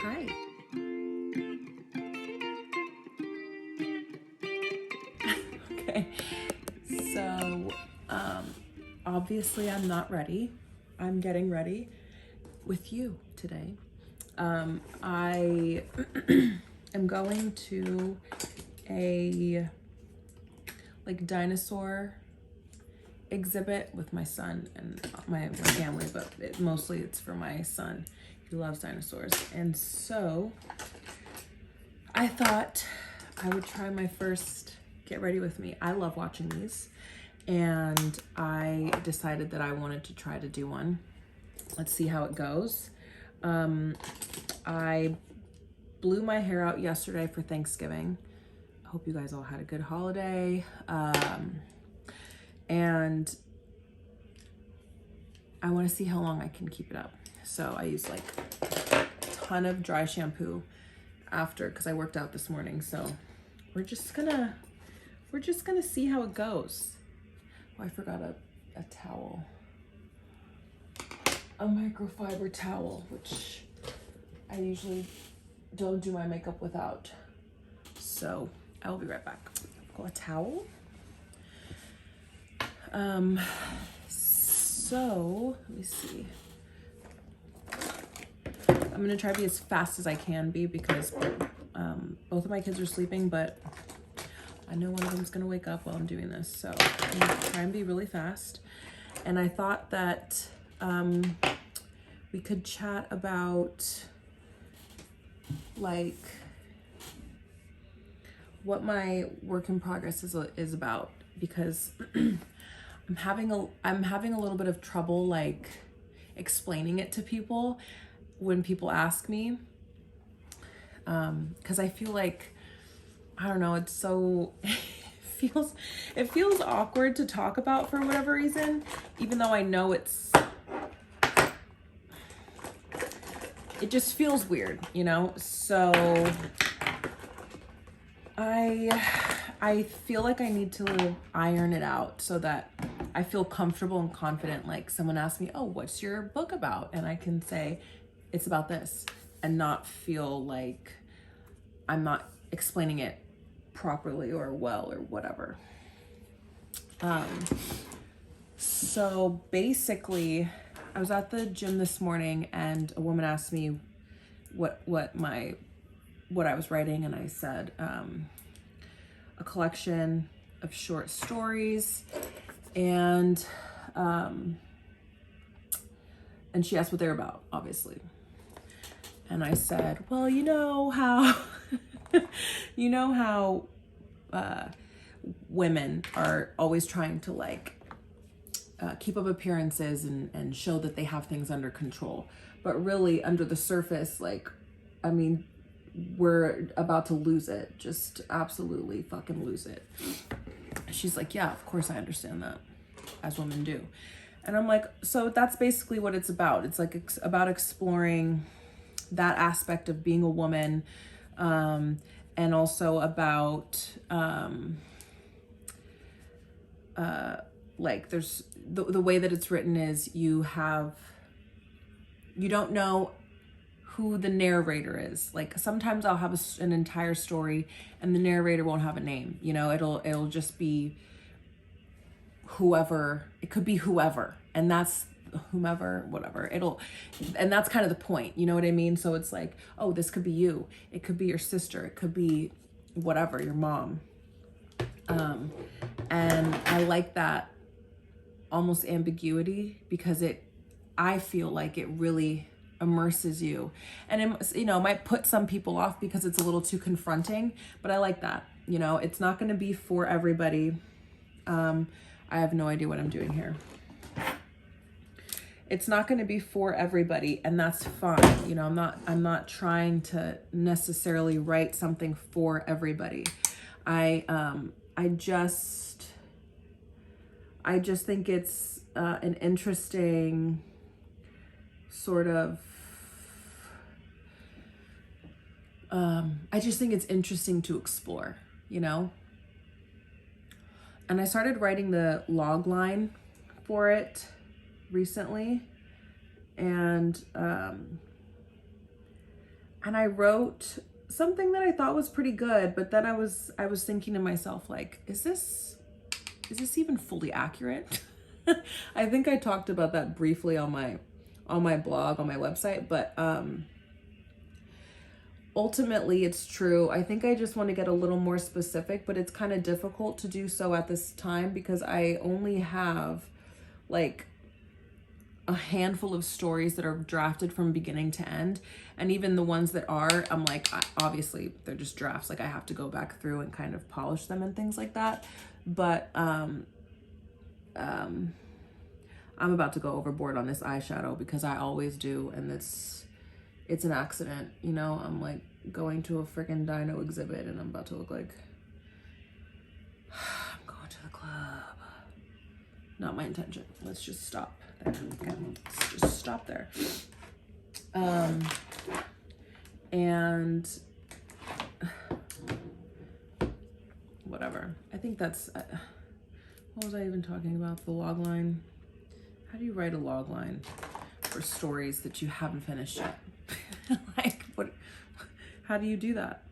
Hi. Okay, so obviously I'm not ready. I'm getting ready with you today. I am going to a dinosaur exhibit with my son and my family, but mostly it's for my son. He loves dinosaurs. And so I thought I would try my first Get Ready With Me. I love watching these, and I decided that I wanted to try to do one. Let's see how it goes. I blew my hair out yesterday for Thanksgiving. I hope you guys all had a good holiday. And I want to see how long I can keep it up. So I used like a ton of dry shampoo after, because I worked out this morning. So we're just gonna see how it goes. Oh, I forgot a towel, a microfiber towel, which I usually don't do my makeup without. So I will be right back. Oh, a towel. So let me see. I'm gonna try to be as fast as I can be because both of my kids are sleeping, but I know one of them's gonna wake up while I'm doing this. So I'm gonna try and be really fast. And I thought that we could chat about like what my work in progress is about, because I'm having a little bit of trouble like explaining it to people when people ask me, because I feel like, I don't know, it's so it feels awkward to talk about for whatever reason, even though I know it just feels weird, you know? So I feel like I need to iron it out so that I feel comfortable and confident. Like someone asks me, oh, what's your book about? And I can say it's about this and not feel like I'm not explaining it properly or well or whatever. So basically I was at the gym this morning and a woman asked me what I was writing, and I said a collection of short stories, and she asked what they're about, obviously. And I said, well, you know how women are always trying to like keep up appearances and show that they have things under control, but really under the surface, like, I mean, we're about to lose it, just absolutely fucking lose it. She's like, yeah, of course I understand that, as women do. And I'm like, so that's basically what it's about. It's like about exploring that aspect of being a woman, and also about like there's the way that it's written is you don't know who the narrator is. Like sometimes I'll have an entire story and the narrator won't have a name, you know, it'll just be whoever, it could be whoever, and that's whomever, whatever, and that's kind of the point, you know what I mean? So it's like, oh, this could be you, it could be your sister, it could be whatever, your mom. And I like that almost ambiguity, because I feel like it really immerses you, and it, you know, might put some people off because it's a little too confronting, but I like that, you know. It's not going to be for everybody. I have no idea what I'm doing here. It's not going to be for everybody, and that's fine, you know. I'm not trying to necessarily write something for everybody. I just think it's an interesting sort of, I just think it's interesting to explore, you know? And I started writing the log line for it recently, and and I wrote something that I thought was pretty good, but then I was thinking to myself, like, is this even fully accurate? I think I talked about that briefly on my blog, on my website, but ultimately it's true. I think I just want to get a little more specific, but it's kind of difficult to do so at this time because I only have like a handful of stories that are drafted from beginning to end. And even the ones that are, I'm like, obviously they're just drafts. Like I have to go back through and kind of polish them and things like that. But I'm about to go overboard on this eyeshadow because I always do. And it's an accident, you know. I'm like going to a freaking dino exhibit and I'm about to look like I'm going to the club. Not my intention. Let's just stop there. Okay, let's just stop there. And whatever. I think that's, what was I even talking about? The log line. How do you write a log line for stories that you haven't finished yet? Like, what? How do you do that?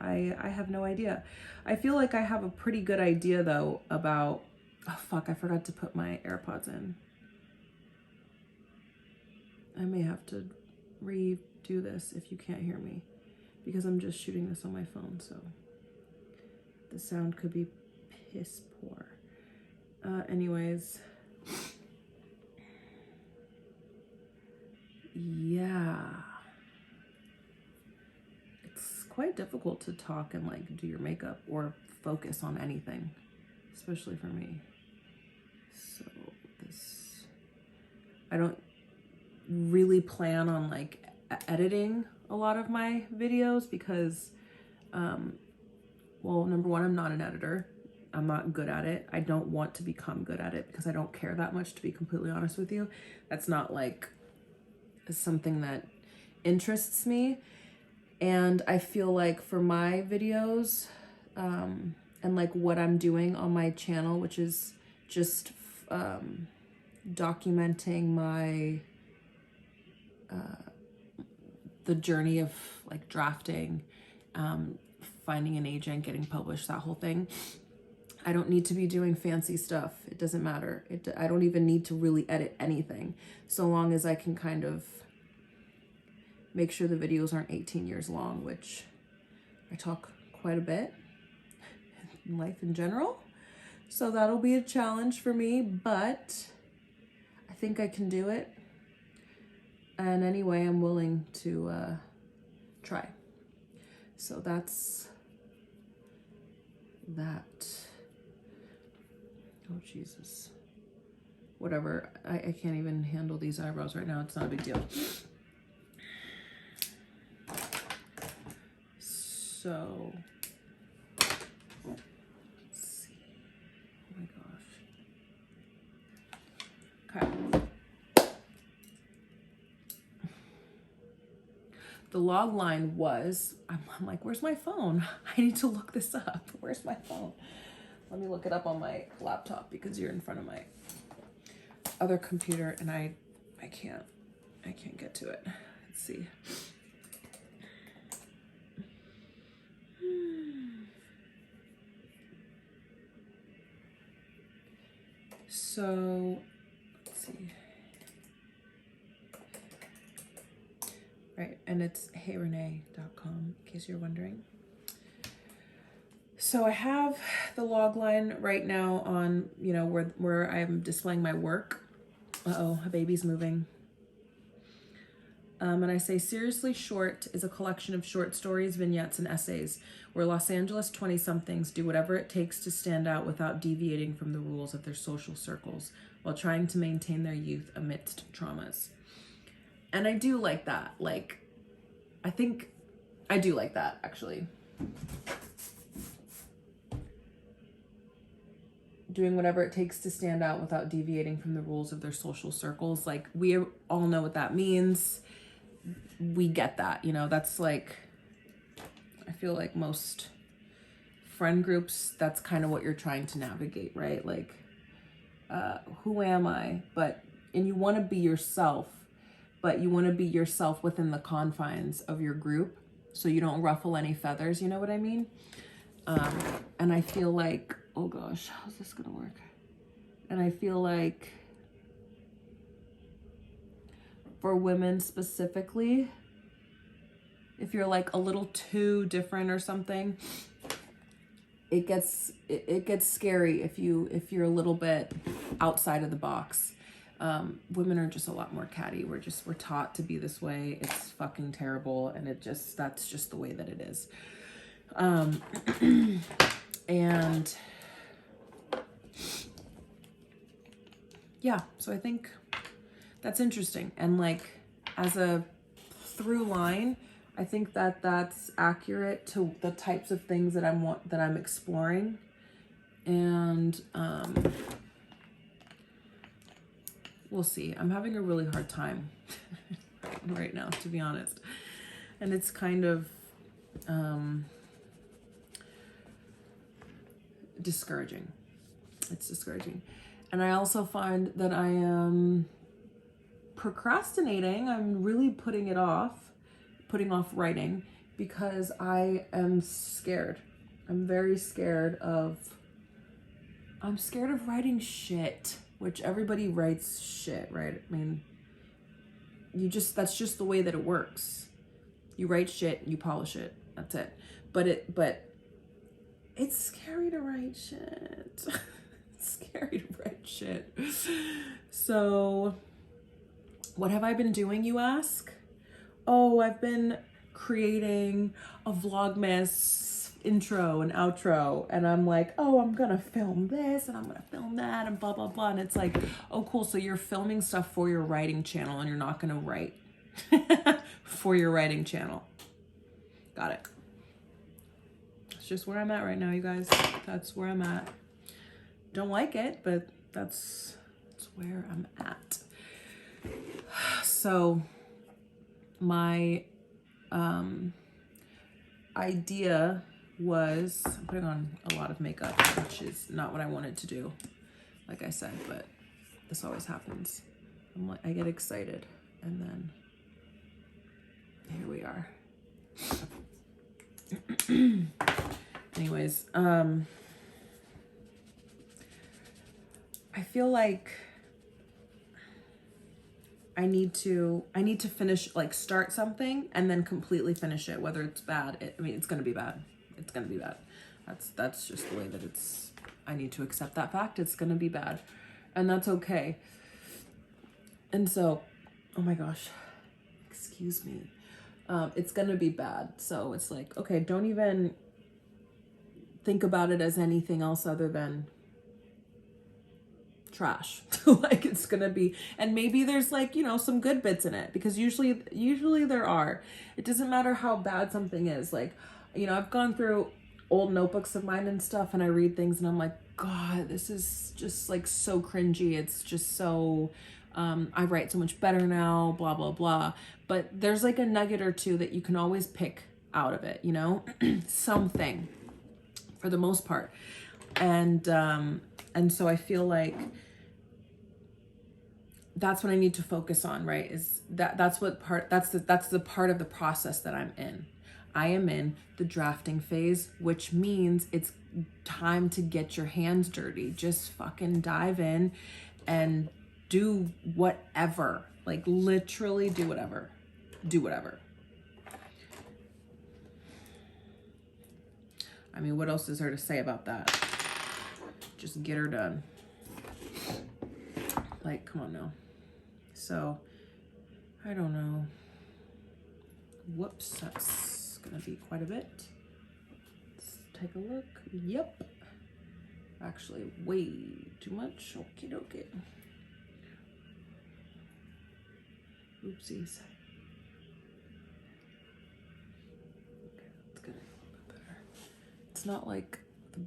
I have no idea. I feel like I have a pretty good idea though about, oh fuck, I forgot to put my AirPods in. I may have to redo this if you can't hear me because I'm just shooting this on my phone, so the sound could be piss poor. Anyways, yeah, it's quite difficult to talk and like do your makeup or focus on anything, especially for me. So this, I don't really plan on like editing a lot of my videos because well, number one, I'm not an editor. I'm not good at it. I don't want to become good at it because I don't care that much, to be completely honest with you. That's not like something that interests me. And I feel like for my videos and like what I'm doing on my channel, which is just documenting my the journey of like drafting, finding an agent, getting published, that whole thing. I don't need to be doing fancy stuff. It doesn't matter. I don't even need to really edit anything, so long as I can kind of make sure the videos aren't 18 years long, which I talk quite a bit in life in general. So that'll be a challenge for me, but I think I can do it. And anyway, I'm willing to try. So that's that. Oh, Jesus. Whatever. I can't even handle these eyebrows right now. It's not a big deal. So, let's see. Oh my gosh. Okay. The log line was, I'm like, where's my phone? I need to look this up. Where's my phone? Let me look it up on my laptop because you're in front of my other computer and I can't get to it. Let's see. So, let's see. Right, and it's heyrenee.com, in case you're wondering. So I have the log line right now on, you know, where I'm displaying my work. Uh-oh, a baby's moving. And I say Seriously Short is a collection of short stories, vignettes, and essays where Los Angeles 20-somethings do whatever it takes to stand out without deviating from the rules of their social circles while trying to maintain their youth amidst traumas. And I do like that. Like, I think I do like that, actually. Doing whatever it takes to stand out without deviating from the rules of their social circles. Like, we all know what that means. We get that, you know, that's like, I feel like most friend groups, that's kind of what you're trying to navigate, right? Like, who am I? And you want to be yourself, but you want to be yourself within the confines of your group, so you don't ruffle any feathers, you know what I mean? And I feel like, oh gosh, how's this gonna work? And I feel like for women specifically, if you're like a little too different or something, it gets scary if you're a little bit outside of the box. Women are just a lot more catty. We're taught to be this way. It's fucking terrible, and that's just the way that it is. And yeah, so I think that's interesting. And like, as a through line, I think that that's accurate to the types of things that I'm exploring. And we'll see. I'm having a really hard time right now, to be honest. And it's kind of discouraging. It's discouraging. And I also find that I am procrastinating. I'm really putting off writing because I am scared. I'm very scared of writing shit, which everybody writes shit, right? I mean, that's just the way that it works. You write shit, you polish it. That's it. But it's scary to write shit. It's scary to write shit. So what have I been doing, you ask? Oh, I've been creating a Vlogmas intro and outro, and I'm like, oh, I'm gonna film this and I'm gonna film that and blah blah blah. And it's like, oh cool, so you're filming stuff for your writing channel and you're not gonna write for your writing channel. Got it. It's just where I'm at right now, you guys. That's where I'm at. Don't like it, but that's where I'm at. So my idea was, I'm putting on a lot of makeup, which is not what I wanted to do, like I said, but this always happens. I get excited, and then here we are. Anyways, I feel like I need to finish, like, start something and then completely finish it, whether it's bad. I mean, it's gonna be bad. It's gonna be bad. That's just the way that it's. I need to accept that fact. It's gonna be bad, and that's okay. And so, oh my gosh, excuse me. It's gonna be bad. So it's like, okay, don't even think about it as anything else other than trash. Like, it's gonna be, and maybe there's, like, you know, some good bits in it, because usually there are. It doesn't matter how bad something is. Like, you know, I've gone through old notebooks of mine and stuff, and I read things and I'm like, God, this is just like so cringy. It's just so, I write so much better now, blah, blah, blah. But there's like a nugget or two that you can always pick out of it, you know, something for the most part. And so I feel like that's what I need to focus on, right? Is that's the part of the process that I'm in. I am in the drafting phase, which means it's time to get your hands dirty. Just fucking dive in and do whatever. Like, literally do whatever. Do whatever. I mean, what else is there to say about that? Just get her done. Like, come on now. So, I don't know. Whoops, that's gonna be quite a bit. Let's take a look. Yep. Actually, way too much. Okie dokie. Oopsies. Okay, that's getting a little bit better. It's not like the...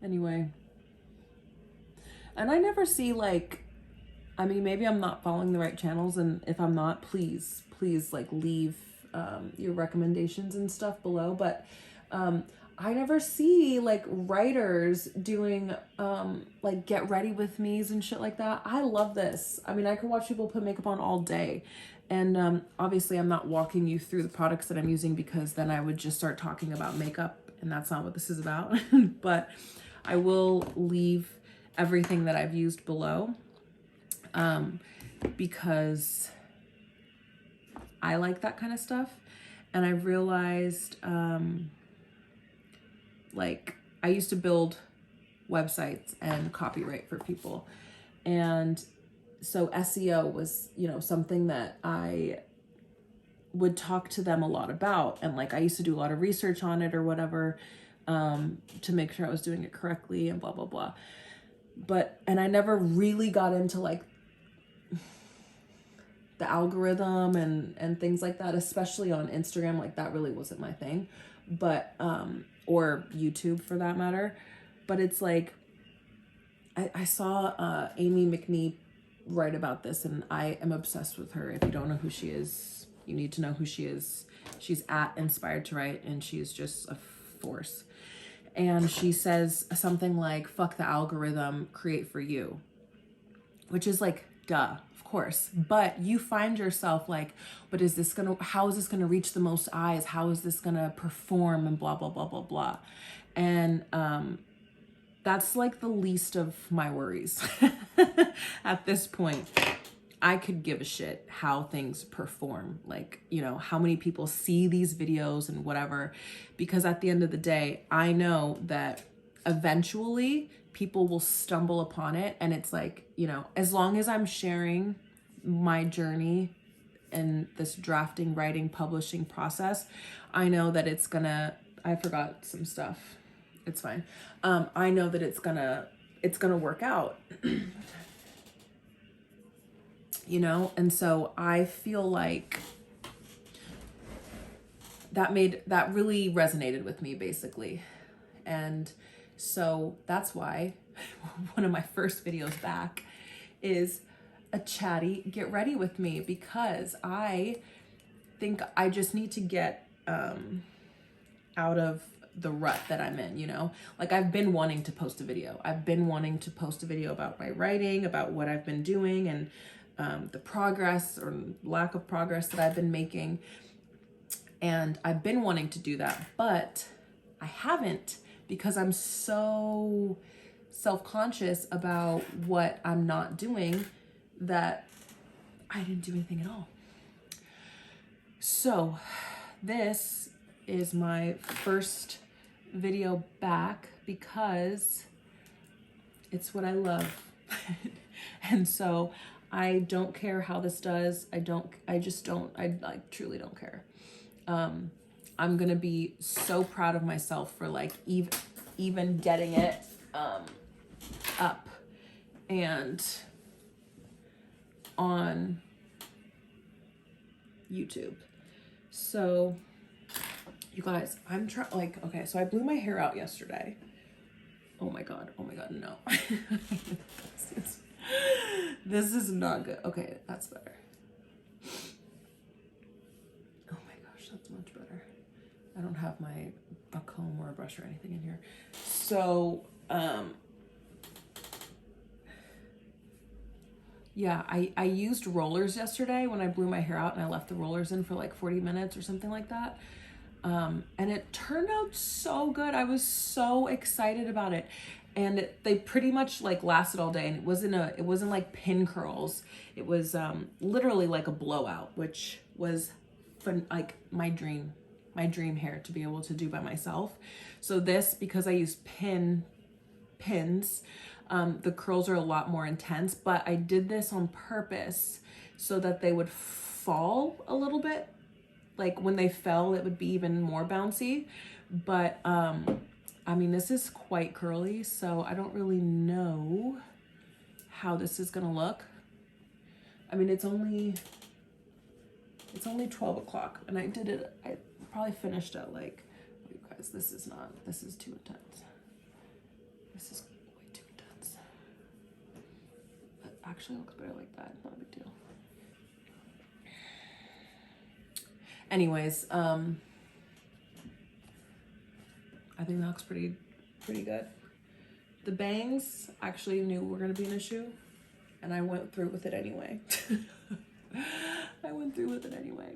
Anyway. And I never see, like, I mean, maybe I'm not following the right channels, and if I'm not, please, like, leave your recommendations and stuff below. But I never see like writers doing like get ready with me's and shit like that. I love this. I mean, I could watch people put makeup on all day. And obviously I'm not walking you through the products that I'm using because then I would just start talking about makeup and that's not what this is about. But I will leave everything that I've used below because I like that kind of stuff. And I realized like I used to build websites and copyright for people. And so SEO was, you know, something that I would talk to them a lot about. And like, I used to do a lot of research on it or whatever, to make sure I was doing it correctly and blah, blah, blah. And I never really got into like the algorithm and things like that, especially on Instagram. Like that really wasn't my thing, but, or YouTube for that matter. But it's like, I saw Amy McNee write about this and I am obsessed with her. If you don't know who she is, you need to know who she is. She's at Inspired to Write and she's just a force. And she says something like, fuck the algorithm, create for you. Which is like, duh, of course. But you find yourself like, but how is this gonna reach the most eyes? How is this gonna perform and blah, blah, blah, blah, blah. And that's like the least of my worries at this point. I could give a shit how things perform, like, you know, how many people see these videos and whatever, because at the end of the day, I know that eventually people will stumble upon it. And it's like, you know, as long as I'm sharing my journey and this drafting, writing, publishing process, I know that it's gonna, I forgot some stuff. It's fine. I know that it's gonna work out, you know? And so I feel like that really resonated with me basically. And so that's why one of my first videos back is a chatty get ready with me, because I think I just need to get out of the rut that I'm in, you know? Like I've been wanting to post a video. I've been wanting to post a video about my writing, about what I've been doing and the progress or lack of progress that I've been making. And I've been wanting to do that, but I haven't, because I'm so self-conscious about what I'm not doing that I didn't do anything at all. So this is my first video back because it's what I love. And so I don't care how this does. I like truly don't care. I'm gonna be so proud of myself for like even getting it up and on YouTube. So you guys, I'm trying, like, okay, so I blew my hair out yesterday. Oh my God, no. This is not good. Okay, that's better. Oh my gosh, that's much better. I don't have a comb or a brush or anything in here. So, yeah, I used rollers yesterday when I blew my hair out and I left the rollers in for like 40 minutes or something like that. And it turned out so good. I was so excited about it. And they pretty much like lasted all day, and it wasn't like pin curls. It was literally like a blowout, which was fun, like my dream hair to be able to do by myself. So this, because I use pins, the curls are a lot more intense, but I did this on purpose so that they would fall a little bit. Like when they fell, it would be even more bouncy. But I mean, this is quite curly, so I don't really know how this is gonna look. I mean, it's only 12 o'clock, and I probably finished at like, you guys, this is too intense. This is way too intense. But actually it looks better like that, not a big deal. Anyways, I think that looks pretty good. The bangs actually knew were gonna be an issue, and I went through with it anyway. I went through with it anyway.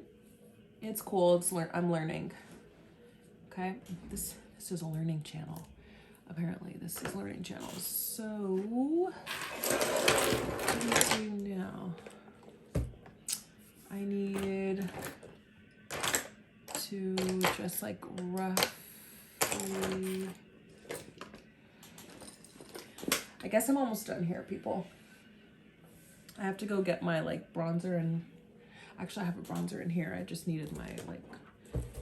It's cool. I'm learning. Okay, this is a learning channel. Apparently, this is a learning channel. So, what do we do now? I need to just like roughly. I guess I'm almost done here, people. I have to go get my like bronzer, and actually I have a bronzer in here. I just needed my like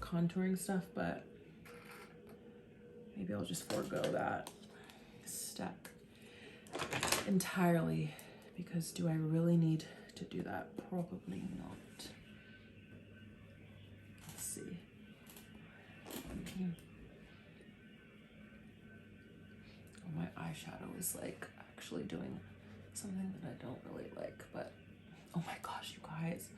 contouring stuff, but maybe I'll just forego that step entirely, because do I really need to do that? Probably not. Let's see. Oh, my eyeshadow is like actually doing something that I don't really like, but oh my gosh, you guys.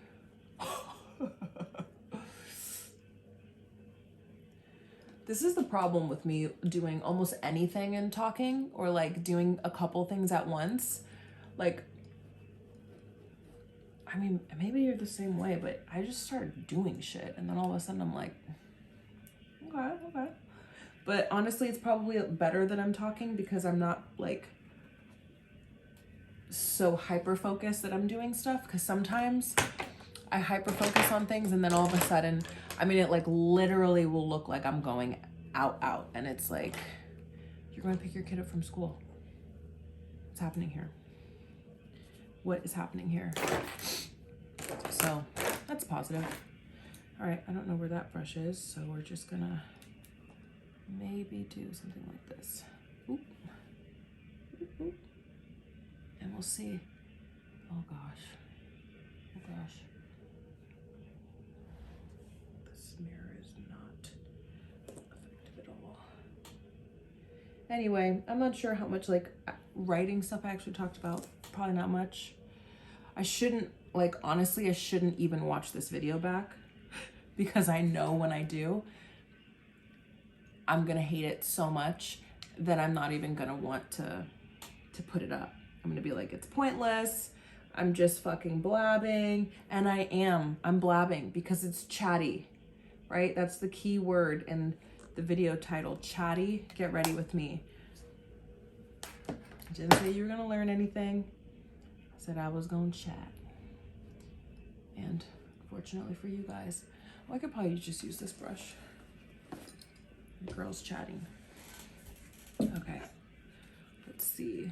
This is the problem with me doing almost anything and talking, or like doing a couple things at once. Like, I mean, maybe you're the same way, but I just start doing shit, and then all of a sudden I'm like, okay. But honestly, it's probably better that I'm talking, because I'm not like so hyper focused that I'm doing stuff, because sometimes I hyper focus on things and then all of a sudden, I mean, it like literally will look like I'm going out, and it's like, you're going to pick your kid up from school. What's happening here? What is happening here? So that's positive. All right, I don't know where that brush is, so we're just gonna maybe do something like this. Oop. Oop, oop. And we'll see. Oh gosh. Oh gosh. This mirror is not effective at all. Anyway, I'm not sure how much like writing stuff I actually talked about. Probably not much. I shouldn't, like, honestly, I shouldn't even watch this video back, because I know when I do, I'm gonna hate it so much that I'm not even gonna want to put it up. I'm gonna be like, it's pointless. I'm just fucking blabbing. And I'm blabbing because it's chatty, right? That's the key word in the video title, chatty. Get ready with me. I didn't say you were gonna learn anything. I said I was gonna chat. And fortunately for you guys, well, I could probably just use this brush. The girl's chatting. Okay, let's see.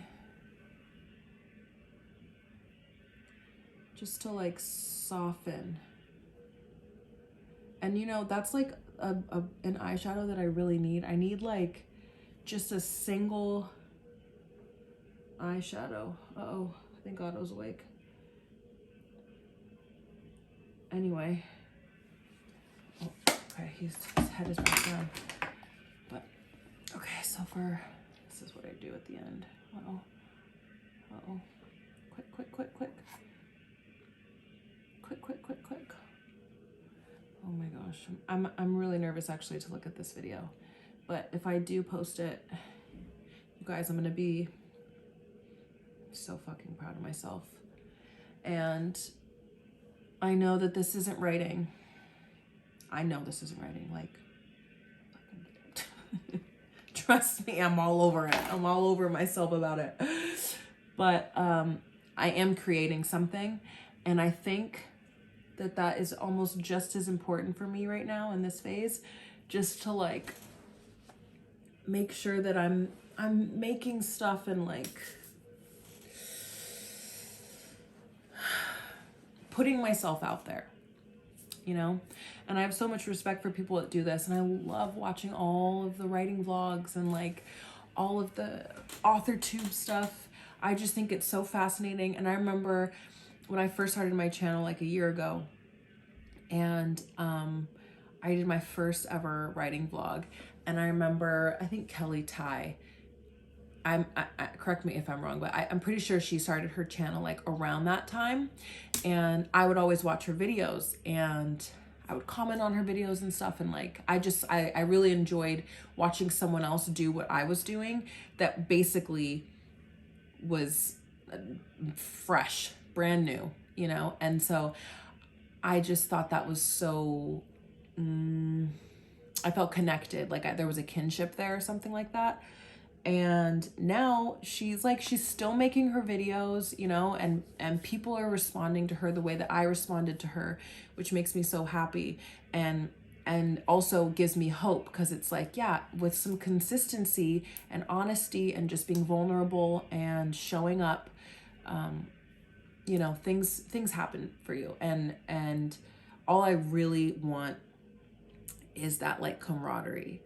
Just to like soften. And you know, that's like an eyeshadow that I really need. I need like just a single eyeshadow. Uh-oh, thank God I was awake. Anyway. Oh, okay, his head is back down. But, okay, so this is what I do at the end. Uh-oh. Uh-oh. Quick, quick, quick, quick. Quick, quick, quick, quick. Oh my gosh. I'm really nervous actually to look at this video. But if I do post it, you guys, I'm gonna be so fucking proud of myself. And I know that this isn't writing. I know this isn't writing, like, trust me, I'm all over it. I'm all over myself about it. But I am creating something, and I think that is almost just as important for me right now in this phase, just to like make sure that I'm making stuff and like putting myself out there, you know? And I have so much respect for people that do this, and I love watching all of the writing vlogs and like all of the AuthorTube stuff. I just think it's so fascinating. And I remember when I first started my channel like a year ago, and I did my first ever writing vlog, and I remember, I think Kelly Ty, correct me if I'm wrong, but I'm pretty sure she started her channel like around that time, and I would always watch her videos, and I would comment on her videos and stuff. And like, I really enjoyed watching someone else do what I was doing that basically was fresh, brand new, you know? And so I just thought that was so, I felt connected. Like there was a kinship there or something like that. And now she's still making her videos, you know, and people are responding to her the way that I responded to her, which makes me so happy. And also gives me hope, because it's like, yeah, with some consistency and honesty and just being vulnerable and showing up, you know, things happen for you. And all I really want is that like camaraderie,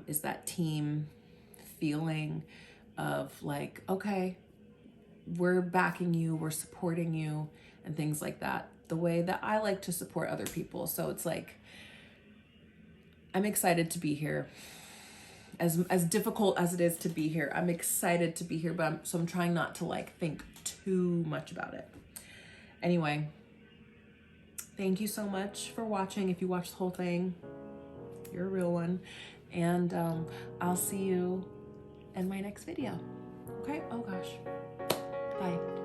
is that team feeling of like, okay, we're backing you, we're supporting you, and things like that, the way that I like to support other people. So it's like, I'm excited to be here. As difficult as it is to be here, I'm excited to be here, but I'm trying not to like think too much about it. Anyway, thank you so much for watching. If you watched the whole thing, you're a real one. And I'll see you in my next video. Okay? Oh gosh. Bye.